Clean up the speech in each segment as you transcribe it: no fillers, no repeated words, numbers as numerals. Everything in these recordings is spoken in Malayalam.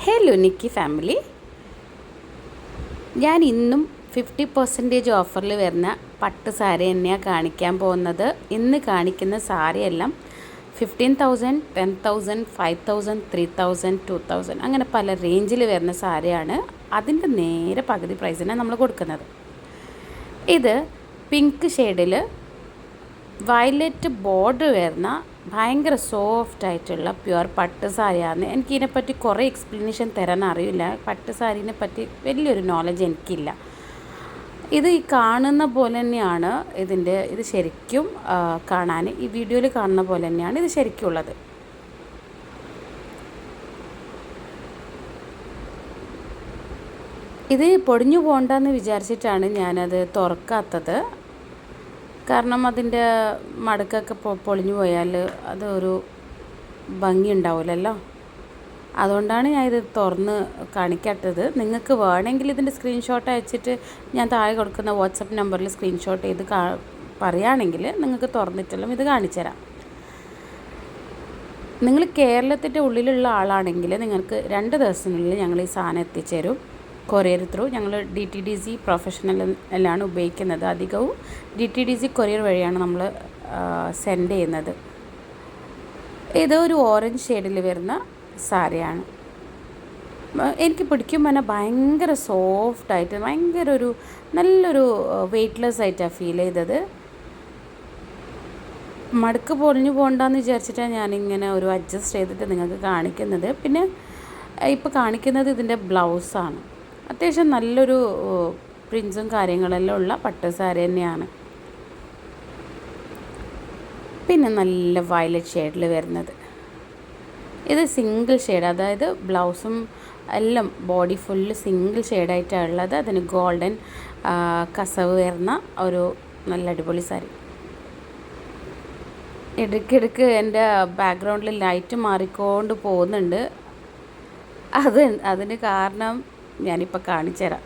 ഹലോ നിക്കി ഫാമിലി, ഞാൻ ഇന്നും 50% ഓഫറിൽ വരുന്ന പട്ട് സാരി തന്നെയാണ് കാണിക്കാൻ പോകുന്നത്. ഇന്ന് കാണിക്കുന്ന സാരിയെല്ലാം 15,000, 10,000, 5,000, 3,000, 2,000 അങ്ങനെ പല റേഞ്ചിൽ വരുന്ന സാരിയാണ്. അതിൻ്റെ നേരെ പകുതി പ്രൈസിനാണ് നമ്മൾ കൊടുക്കുന്നത്. ഇത് പിങ്ക് ഷെയ്ഡിൽ വയലറ്റ് ബോർഡർ വരുന്ന ഭയങ്കര സോഫ്റ്റായിട്ടുള്ള പ്യുവർ പട്ട് സാരിയാണ്. എനിക്കിതിനെപ്പറ്റി കുറേ എക്സ്പ്ലനേഷൻ തരാൻ അറിയില്ല. പട്ട് സാരീനെ പറ്റി വലിയൊരു നോളജ് എനിക്കില്ല. ഇത് ഈ കാണുന്ന പോലെ തന്നെയാണ് ഇത് ശരിക്കും കാണാൻ ഈ വീഡിയോയിൽ കാണുന്ന പോലെ തന്നെയാണ് ഇത് ശരിക്കുള്ളത്. ഇത് പൊടിഞ്ഞു പോകണ്ടെന്ന് വിചാരിച്ചിട്ടാണ് ഞാനത് തുറക്കാത്തത്. കാരണം അതിൻ്റെ മടക്കൊക്കെ പൊളിഞ്ഞു പോയാൽ അതൊരു ഭംഗി ഉണ്ടാവില്ലല്ലോ. അതുകൊണ്ടാണ് ഞാൻ ഇത് തുറന്ന് കാണിക്കാത്തത്. നിങ്ങൾക്ക് വേണമെങ്കിൽ ഇതിൻ്റെ സ്ക്രീൻഷോട്ട് അയച്ചിട്ട് ഞാൻ താഴെ കൊടുക്കുന്ന വാട്സപ്പ് നമ്പറിൽ സ്ക്രീൻഷോട്ട് ചെയ്ത് പറയുകയാണെങ്കിൽ നിങ്ങൾക്ക് തുറന്നിട്ടെല്ലാം ഇത് കാണിച്ചു തരാം. നിങ്ങൾ കേരളത്തിൻ്റെ ഉള്ളിലുള്ള ആളാണെങ്കിൽ നിങ്ങൾക്ക് 2 ദിവസത്തിനുള്ളിൽ ഞങ്ങൾ ഈ സാധനം എത്തിച്ചേരും. കൊറിയർ ത്രൂ ഞങ്ങൾ DTDC പ്രൊഫഷണൽ എല്ലാം ഉപയോഗിക്കുന്നത്. അധികവും DTDC കൊറിയർ വഴിയാണ് നമ്മൾ സെൻഡ് ചെയ്യുന്നത്. ഇത് ഒരു ഓറഞ്ച് ഷെയ്ഡിൽ വരുന്ന സാരിയാണ്. എനിക്ക് പിടിക്കുമ്പോൾ തന്നെ ഭയങ്കര സോഫ്റ്റായിട്ട് ഭയങ്കര നല്ലൊരു വെയ്റ്റ്ലെസ് ആയിട്ടാണ് ഫീൽ ചെയ്തത്. മടക്ക് പൊളിഞ്ഞു പോകണ്ടെന്ന് വിചാരിച്ചിട്ടാണ് ഞാനിങ്ങനെ അഡ്ജസ്റ്റ് ചെയ്തിട്ട് നിങ്ങൾക്ക് കാണിക്കുന്നത്. പിന്നെ ഇപ്പോൾ കാണിക്കുന്നത് ഇതിൻ്റെ ബ്ലൗസാണ്. അത്യാവശ്യം നല്ലൊരു പ്രിൻസും കാര്യങ്ങളെല്ലാം ഉള്ള പട്ട് സാരി തന്നെയാണ്. പിന്നെ നല്ല വയലറ്റ് ഷെയ്ഡിൽ വരുന്നത് ഇത് സിംഗിൾ ഷെയ്ഡ്, അതായത് ബ്ലൗസും എല്ലാം ബോഡി ഫുള്ള് സിംഗിൾ ഷെയ്ഡായിട്ടാണ് ഉള്ളത്. അതിന് ഗോൾഡൻ കസവ് വരുന്ന നല്ല അടിപൊളി സാരി. ഇടയ്ക്കിടയ്ക്ക് എൻ്റെ ബാക്ക്ഗ്രൗണ്ടിൽ ലൈറ്റ് മാറിക്കൊണ്ട് പോകുന്നുണ്ട്. അതിന് കാരണം ഞാനിപ്പോൾ കാണിച്ചു തരാം.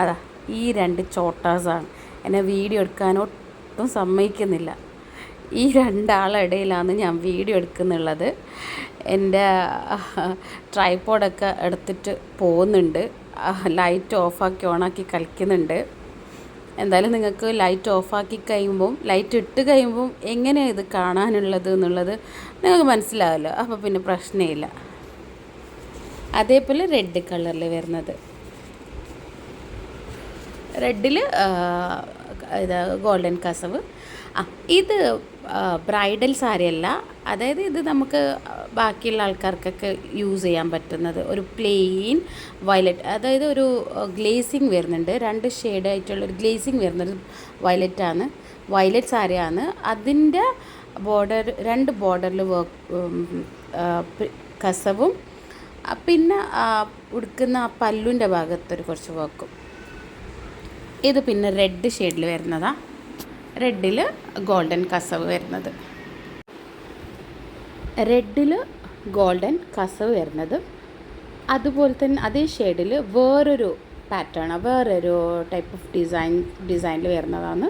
അതാ ഈ 2 ചോട്ടാസാണ് എന്നെ വീഡിയോ എടുക്കാനൊട്ടും സമ്മതിക്കുന്നില്ല. ഈ 2 ആളിടയിലാണ് ഞാൻ വീഡിയോ എടുക്കുന്നുള്ളത്. എൻ്റെ ട്രൈപോഡൊക്കെ എടുത്തിട്ട് പോകുന്നുണ്ട്. ലൈറ്റ് ഓഫാക്കി ഓണാക്കി കളിക്കുന്നുണ്ട്. എന്തായാലും നിങ്ങൾക്ക് ലൈറ്റ് ഓഫാക്കി കഴിയുമ്പം ലൈറ്റ് ഇട്ട് കഴിയുമ്പം എങ്ങനെയാണ് ഇത് കാണാനുള്ളത് എന്നുള്ളത് നിങ്ങൾക്ക് മനസ്സിലാവില്ല. അപ്പോൾ പിന്നെ പ്രശ്നമില്ല. അതേപോലെ റെഡ് കളറിൽ വരുന്നത്, റെഡിൽ ഇത് ഗോൾഡൻ കസവ്. ഇത് ബ്രൈഡൽ സാരിയല്ല, അതായത് ഇത് നമുക്ക് ബാക്കിയുള്ള ആൾക്കാർക്കൊക്കെ യൂസ് ചെയ്യാൻ പറ്റുന്നത് ഒരു പ്ലെയിൻ വയലറ്റ്, അതായത് ഒരു ഗ്ലേസിങ് വരുന്നുണ്ട്. 2 ഷെയ്ഡായിട്ടുള്ളൊരു ഗ്ലേസിങ് വരുന്നത് വയലറ്റ് സാരിയാണ്. അതിൻ്റെ ബോർഡർ 2 ബോർഡറിൽ കസവും പിന്നെ ഉടുക്കുന്ന പല്ലുവിൻ്റെ ഭാഗത്തൊരു കുറച്ച് വർക്കും. ഇത് പിന്നെ റെഡ് ഷെയ്ഡിൽ വരുന്നതാണ്. റെഡിൽ ഗോൾഡൻ കസവ് വരുന്നത്, അതുപോലെ തന്നെ അതേ ഷെയ്ഡിൽ വേറൊരു പാറ്റേൺ, വേറൊരു ടൈപ്പ് ഓഫ് ഡിസൈനിൽ വരുന്നതാണ്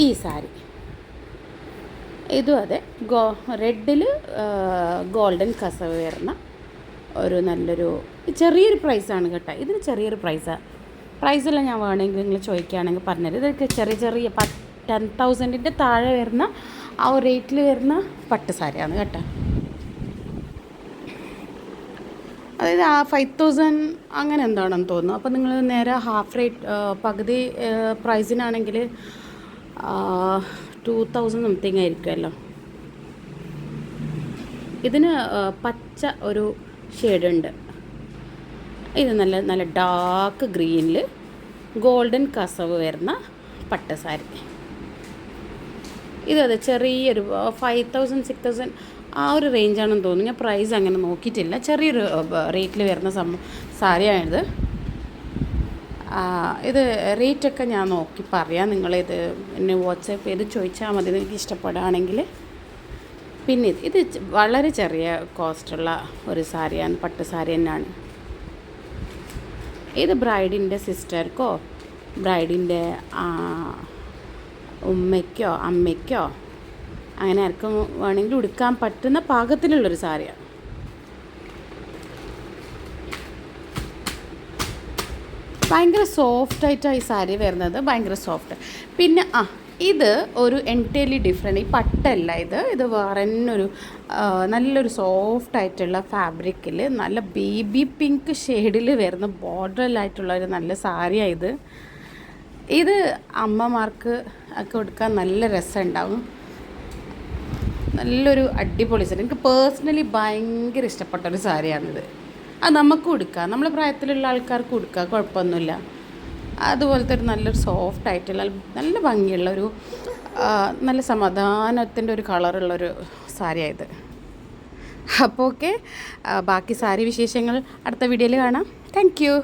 ഈ സാരി. ഇതും അതെ, റെഡിൽ ഗോൾഡൻ കസവ് വരുന്ന നല്ലൊരു ചെറിയൊരു പ്രൈസാണ് കേട്ടോ. ഇതിന് ചെറിയൊരു പ്രൈസെല്ലാം ഞാൻ വേണമെങ്കിൽ നിങ്ങൾ ചോദിക്കുകയാണെങ്കിൽ പറഞ്ഞത്. ഇതൊക്കെ ചെറിയ 10,000 താഴെ വരുന്ന റേറ്റിൽ വരുന്ന പട്ട് സാരിയാണ് കേട്ടോ. അതായത് 5,000 അങ്ങനെ എന്താണെന്ന് തോന്നുന്നു. അപ്പോൾ നിങ്ങൾ നേരെ ഹാഫ് റേറ്റ് പകുതി പ്രൈസിനാണെങ്കിൽ 2,000 സംതിങ് ആയിരിക്കുമല്ലോ. ഇതിന് പച്ച ഒരു ഷെയ്ഡുണ്ട്. ഇത് നല്ല ഡാർക്ക് ഗ്രീനിൽ ഗോൾഡൻ കസവ് വരുന്ന പട്ട് സാരി. ഇതതെ ചെറിയൊരു 5,000, 6,000 ഒരു റേഞ്ചാണെന്ന് തോന്നുന്നു. ഞാൻ പ്രൈസ് അങ്ങനെ നോക്കിയിട്ടില്ല. ചെറിയൊരു റേറ്റിൽ വരുന്ന സാരിയാണിത്. ഇത് റേറ്റൊക്കെ ഞാൻ നോക്കി പറയാം. നിങ്ങളിത് എന്നെ വാട്സാപ്പ് ചെയ്ത് ചോദിച്ചാൽ മതി നിങ്ങൾക്ക് ഇഷ്ടപ്പെടുകയാണെങ്കിൽ. പിന്നെ ഇത് വളരെ ചെറിയ കോസ്റ്റുള്ള ഒരു സാരിയാണ്, പട്ട് സാരി തന്നെയാണ്. ഇത് ബ്രൈഡിൻ്റെ സിസ്റ്റർക്കോ ബ്രൈഡിൻ്റെ ഉമ്മയ്ക്കോ അമ്മയ്ക്കോ അങ്ങനെ ആർക്കും വേണമെങ്കിൽ ഉടുക്കാൻ പറ്റുന്ന പാകത്തിലുള്ളൊരു സാരിയാണ്. ഭയങ്കര സോഫ്റ്റായിട്ടാണ് ഈ സാരി വരുന്നത്, ഭയങ്കര സോഫ്റ്റ്. പിന്നെ ഇത് ഒരു എൻറ്റയർലി ഡിഫറെൻറ്റ്. ഈ പട്ടല്ല ഇത് വേറെ ഒരു നല്ലൊരു സോഫ്റ്റായിട്ടുള്ള ഫാബ്രിക്കിൽ നല്ല ബേബി പിങ്ക് ഷെയ്ഡിൽ വരുന്ന ബോർഡറിലായിട്ടുള്ള ഒരു നല്ല സാരിയാണ് ഇത് അമ്മമാർക്ക് ഒക്കെ കൊടുക്കാൻ നല്ല രസമുണ്ടാവും. നല്ലൊരു അടിപൊളി സാരി, എനിക്ക് പേഴ്സണലി ഭയങ്കര ഇഷ്ടപ്പെട്ടൊരു സാരിയാണിത്. അത് നമുക്ക് കൊടുക്കാം, നമ്മളെ പ്രായത്തിലുള്ള ആൾക്കാർക്ക് കൊടുക്കാം, കുഴപ്പമൊന്നുമില്ല. അതുപോലത്തെ ഒരു നല്ലൊരു സോഫ്റ്റ് ആയിട്ടുള്ള നല്ല ഭംഗിയുള്ളൊരു നല്ല സമാധാനത്തിൻ്റെ ഒരു കളറുള്ളൊരു സാരിയായത്. അപ്പോൾ ഓക്കെ, ബാക്കി സാരി വിശേഷങ്ങൾ അടുത്ത വീഡിയോയിൽ കാണാം. Thank you.